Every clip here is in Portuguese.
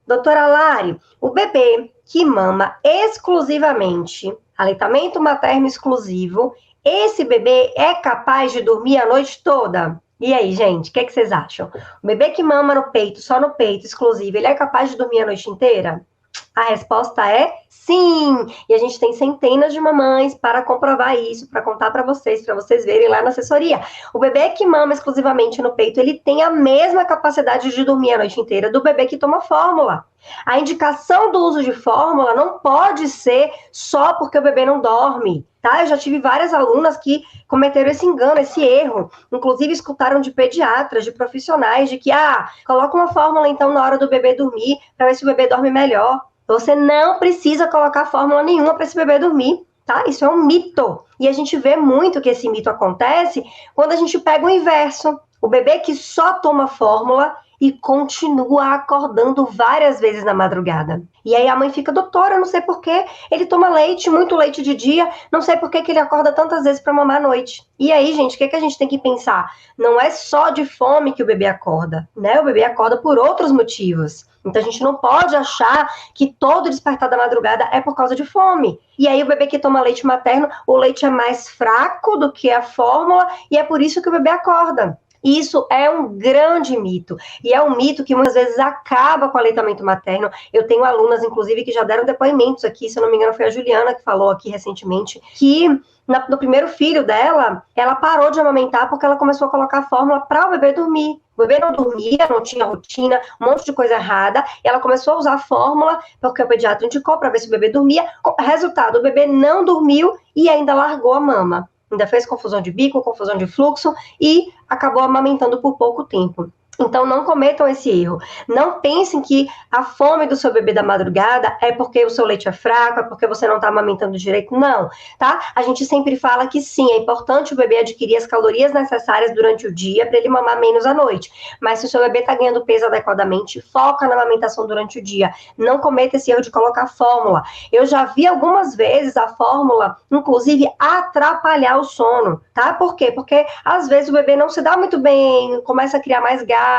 Doutora Lari, o bebê que mama exclusivamente, aleitamento materno exclusivo, esse bebê é capaz de dormir a noite toda? E aí, gente, o que vocês acham? O bebê que mama no peito, só no peito, exclusivo, ele é capaz de dormir a noite inteira? A resposta é sim! E a gente tem centenas de mamães para comprovar isso, para contar para vocês verem lá na assessoria. O bebê que mama exclusivamente no peito, ele tem a mesma capacidade de dormir a noite inteira do bebê que toma fórmula. A indicação do uso de fórmula não pode ser só porque o bebê não dorme, tá? Eu já tive várias alunas que cometeram esse engano, esse erro. Inclusive, escutaram de pediatras, de profissionais, de que, coloca uma fórmula então na hora do bebê dormir, para ver se o bebê dorme melhor. Você não precisa colocar fórmula nenhuma para esse bebê dormir, tá? Isso é um mito. E a gente vê muito que esse mito acontece quando a gente pega o inverso. O bebê que só toma fórmula e continua acordando várias vezes na madrugada. E aí a mãe fica, doutora, eu não sei por que ele toma leite, muito leite de dia, não sei por que ele acorda tantas vezes para mamar à noite. E aí, gente, o que a gente tem que pensar? Não é só de fome que o bebê acorda, né? O bebê acorda por outros motivos. Então a gente não pode achar que todo despertar da madrugada é por causa de fome. E aí o bebê que toma leite materno, o leite é mais fraco do que a fórmula e é por isso que o bebê acorda. Isso é um grande mito, e é um mito que muitas vezes acaba com o aleitamento materno. Eu tenho alunas, inclusive, que já deram depoimentos aqui, se eu não me engano foi a Juliana que falou aqui recentemente, que no primeiro filho dela, ela parou de amamentar porque ela começou a colocar fórmula para o bebê dormir. O bebê não dormia, não tinha rotina, um monte de coisa errada, e ela começou a usar a fórmula porque o pediatra indicou para ver se o bebê dormia. Resultado, o bebê não dormiu e ainda largou a mama. Ainda fez confusão de bico, confusão de fluxo e acabou amamentando por pouco tempo. Então, não cometam esse erro. Não pensem que a fome do seu bebê da madrugada é porque o seu leite é fraco, é porque você não está amamentando direito. Não, tá? A gente sempre fala que sim, é importante o bebê adquirir as calorias necessárias durante o dia para ele mamar menos à noite. Mas se o seu bebê está ganhando peso adequadamente, foca na amamentação durante o dia. Não cometa esse erro de colocar fórmula. Eu já vi algumas vezes a fórmula, inclusive, atrapalhar o sono, tá? Por quê? Porque às vezes o bebê não se dá muito bem, começa a criar mais gases,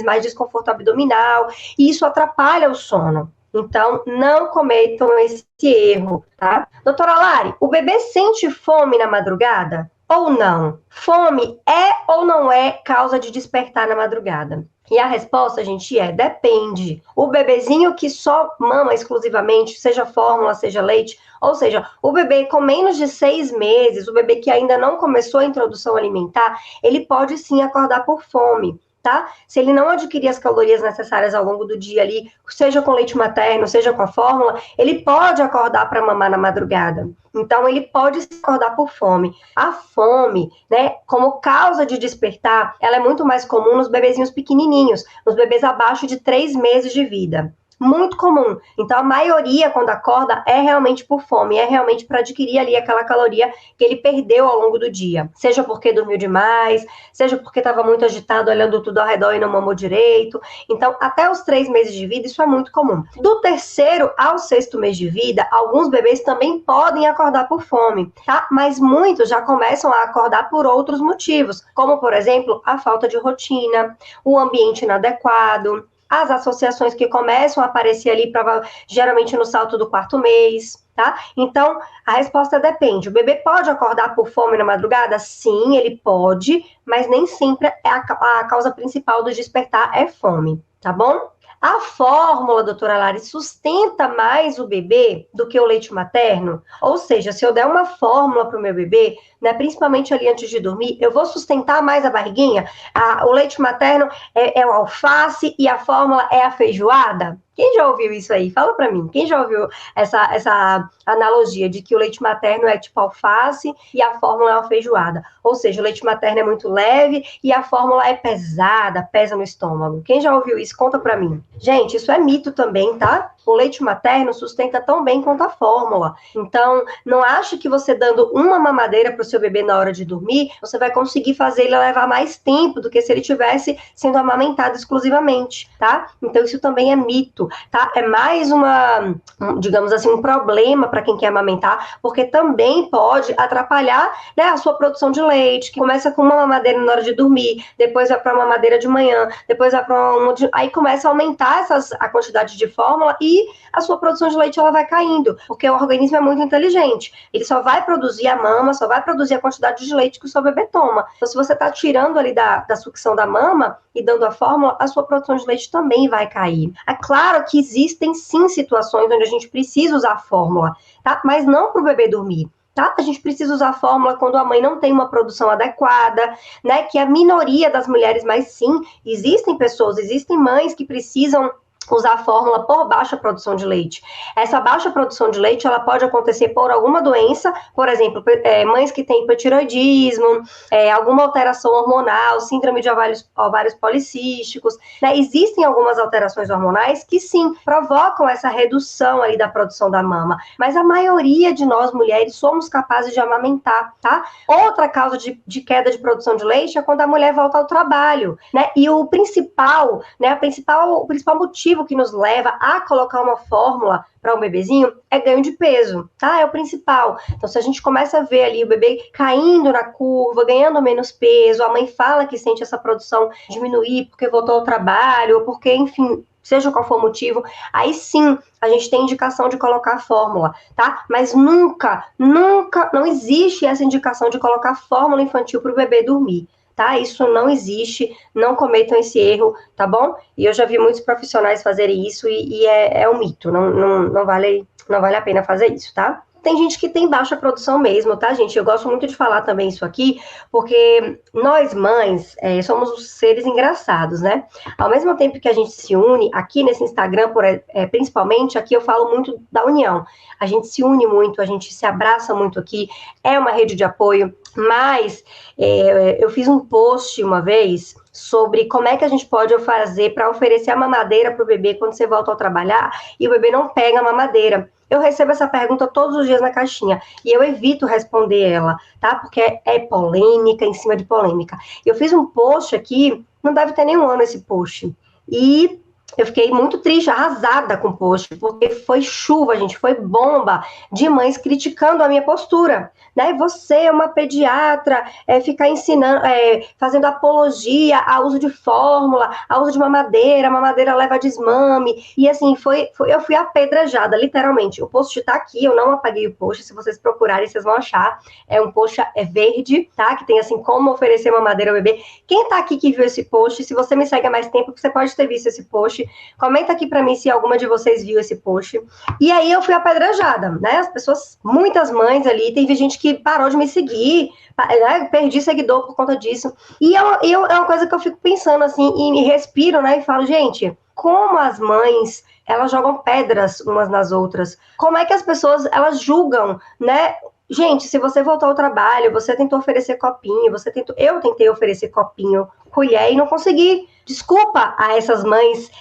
mais desconforto abdominal, e isso atrapalha o sono. Então, não cometam esse erro, tá? Doutora Lari, o bebê sente fome na madrugada ou não? Fome é ou não é causa de despertar na madrugada? E a resposta, gente, depende. O bebezinho que só mama exclusivamente, seja fórmula, seja leite, ou seja, o bebê com menos de 6 meses, o bebê que ainda não começou a introdução alimentar, ele pode sim acordar por fome. Tá? Se ele não adquirir as calorias necessárias ao longo do dia ali, seja com leite materno, seja com a fórmula, ele pode acordar para mamar na madrugada. Então, ele pode se acordar por fome. A fome, né, como causa de despertar, ela é muito mais comum nos bebezinhos pequenininhos, nos bebês abaixo de 3 meses de vida. Muito comum. Então, a maioria, quando acorda, é realmente por fome, é realmente para adquirir ali aquela caloria que ele perdeu ao longo do dia. Seja porque dormiu demais, seja porque estava muito agitado, olhando tudo ao redor e não mamou direito. Então, até os 3 meses de vida, isso é muito comum. Do terceiro ao sexto mês de vida, alguns bebês também podem acordar por fome, tá? Mas muitos já começam a acordar por outros motivos, como, por exemplo, a falta de rotina, o ambiente inadequado, as associações que começam a aparecer ali, geralmente no salto do 4º mês, tá? Então, a resposta depende. O bebê pode acordar por fome na madrugada? Sim, ele pode, mas nem sempre a causa principal do despertar é fome, tá bom? A fórmula, doutora Lari, sustenta mais o bebê do que o leite materno? Ou seja, se eu der uma fórmula para o meu bebê, né, principalmente ali antes de dormir, eu vou sustentar mais a barriguinha? O leite materno é o alface e a fórmula é a feijoada? Quem já ouviu isso aí? Fala para mim. Quem já ouviu essa analogia de que o leite materno é tipo alface e a fórmula é uma feijoada? Ou seja, o leite materno é muito leve e a fórmula é pesada, pesa no estômago. Quem já ouviu isso? Conta para mim. Gente, isso é mito também, tá? o leite materno sustenta tão bem quanto a fórmula. Então, não ache que você dando uma mamadeira para o seu bebê na hora de dormir, você vai conseguir fazer ele levar mais tempo do que se ele tivesse sendo amamentado exclusivamente, tá? Então, isso também é mito, tá? É mais digamos assim, um problema para quem quer amamentar, porque também pode atrapalhar, né, a sua produção de leite, que começa com uma mamadeira na hora de dormir, depois vai para uma mamadeira de manhã, depois vai para aí começa a aumentar a quantidade de fórmula e a sua produção de leite ela vai caindo, porque o organismo é muito inteligente. Ele só vai produzir a mama, só vai produzir a quantidade de leite que o seu bebê toma. Então, se você está tirando ali da sucção da mama e dando a fórmula, a sua produção de leite também vai cair. É claro que existem sim situações onde a gente precisa usar a fórmula, tá? Mas não para o bebê dormir. Tá? A gente precisa usar a fórmula quando a mãe não tem uma produção adequada, né? Que é a minoria das mulheres, mas sim, existem mães que precisam usar a fórmula por baixa produção de leite. Essa baixa produção de leite, ela pode acontecer por alguma doença, por exemplo, mães que têm hipotiroidismo, alguma alteração hormonal, síndrome de ovários policísticos, né? Existem algumas alterações hormonais que sim, provocam essa redução ali da produção da mama, mas a maioria de nós mulheres somos capazes de amamentar, tá? Outra causa de queda de produção de leite é quando a mulher volta ao trabalho, né? E o principal motivo que nos leva a colocar uma fórmula para o bebezinho é ganho de peso, tá? É o principal. Então, se a gente começa a ver ali o bebê caindo na curva, ganhando menos peso, a mãe fala que sente essa produção diminuir porque voltou ao trabalho, ou porque, enfim, seja qual for o motivo, aí sim a gente tem indicação de colocar a fórmula, tá? Mas nunca não existe essa indicação de colocar fórmula infantil para o bebê dormir. Tá? Isso não existe, não cometam esse erro, tá bom? E eu já vi muitos profissionais fazerem isso e é um mito, não vale a pena fazer isso, tá? Tem gente que tem baixa produção mesmo, tá, gente? Eu gosto muito de falar também isso aqui, porque nós mães somos os seres engraçados, né? Ao mesmo tempo que a gente se une, aqui nesse Instagram, principalmente, aqui eu falo muito da união. A gente se une muito, a gente se abraça muito aqui, é uma rede de apoio, mas eu fiz um post uma vez sobre como é que a gente pode fazer para oferecer a mamadeira para o bebê quando você volta ao trabalhar e o bebê não pega a mamadeira. Eu recebo essa pergunta todos os dias na caixinha e eu evito responder ela, tá? Porque é polêmica em cima de polêmica. Eu fiz um post aqui, não deve ter nenhum ano esse post, e eu fiquei muito triste, arrasada com o post, porque foi chuva, gente, foi bomba de mães criticando a minha postura, né? Você é uma pediatra, ficar ensinando, fazendo apologia ao uso de fórmula, ao uso de mamadeira, a mamadeira leva a desmame, e assim, eu fui apedrejada, literalmente. O post tá aqui, eu não apaguei o post, se vocês procurarem, vocês vão achar. É um post verde, tá? Que tem assim, como oferecer mamadeira ao bebê. Quem tá aqui que viu esse post, se você me segue há mais tempo, você pode ter visto esse post. Comenta aqui para mim se alguma de vocês viu esse post. E aí eu fui apedrejada, né? As pessoas, muitas mães ali, tem gente que parou de me seguir, né? Perdi seguidor por conta disso. E é uma coisa que eu fico pensando assim, e respiro, né? E falo, gente, como as mães, elas jogam pedras umas nas outras. Como é que as pessoas, elas julgam, né? Gente, se você voltou ao trabalho, você tentou oferecer copinho, eu tentei oferecer copinho, colher e não consegui. Desculpa a essas mães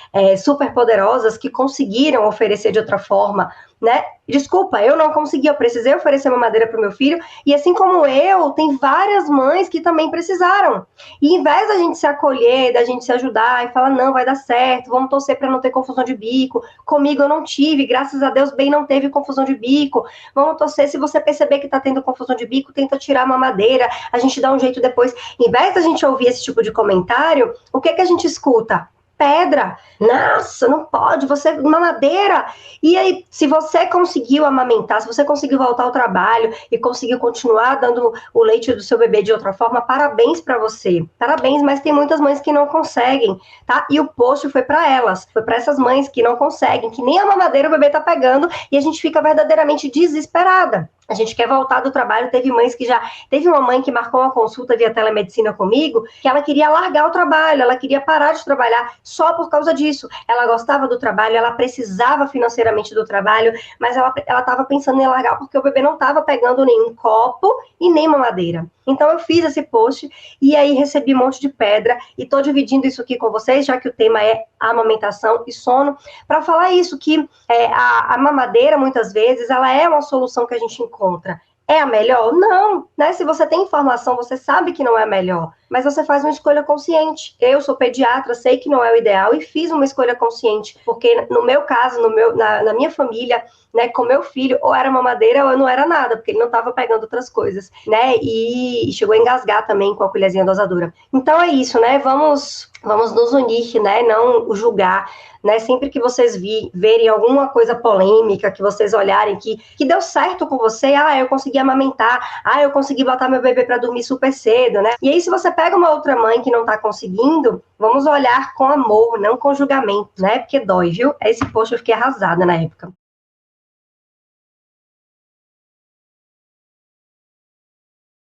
super poderosas que conseguiram oferecer de outra forma, né? Desculpa, eu não consegui, eu precisei oferecer mamadeira para o meu filho, e assim como eu, tem várias mães que também precisaram. E em vez da gente se acolher, da gente se ajudar e falar, não, vai dar certo, vamos torcer para não ter confusão de bico, comigo eu não tive, graças a Deus, bem não teve confusão de bico, vamos torcer, se você perceber que tá tendo confusão de bico, tenta tirar a mamadeira, a gente dá um jeito depois. Em vez da gente ouvir esse tipo de comentário, o que a gente escuta? Pedra, nossa, não pode, você mamadeira. E aí, se você conseguiu amamentar, se você conseguiu voltar ao trabalho e conseguiu continuar dando o leite do seu bebê de outra forma, parabéns para você. Parabéns, mas tem muitas mães que não conseguem, tá? E o post foi para elas, foi para essas mães que não conseguem, que nem a mamadeira o bebê tá pegando, e a gente fica verdadeiramente desesperada. A gente quer voltar do trabalho, teve uma mãe que marcou uma consulta via telemedicina comigo, que ela queria largar o trabalho, ela queria parar de trabalhar só por causa disso. Ela gostava do trabalho, ela precisava financeiramente do trabalho, mas ela estava pensando em largar porque o bebê não estava pegando nenhum copo e nem mamadeira. Então eu fiz esse post e aí recebi um monte de pedra e tô dividindo isso aqui com vocês, já que o tema é a amamentação e sono, para falar isso, que a mamadeira, muitas vezes, ela é uma solução que a gente encontra. É a melhor? Não, né? Se você tem informação, você sabe que não é a melhor, mas você faz uma escolha consciente. Eu sou pediatra, sei que não é o ideal e fiz uma escolha consciente, porque no meu caso, na minha família, né, com meu filho, ou era mamadeira ou eu não era nada, porque ele não estava pegando outras coisas, né? E chegou a engasgar também com a colherzinha dosadora. Então é isso, né? Vamos nos unir, né? Não julgar, né? Sempre que vocês verem alguma coisa polêmica, que vocês olharem que deu certo com você, eu consegui amamentar, eu consegui botar meu bebê para dormir super cedo, né? E aí, se você pega uma outra mãe que não tá conseguindo, vamos olhar com amor, não com julgamento, né? Porque dói, viu? Esse post eu fiquei arrasada na época.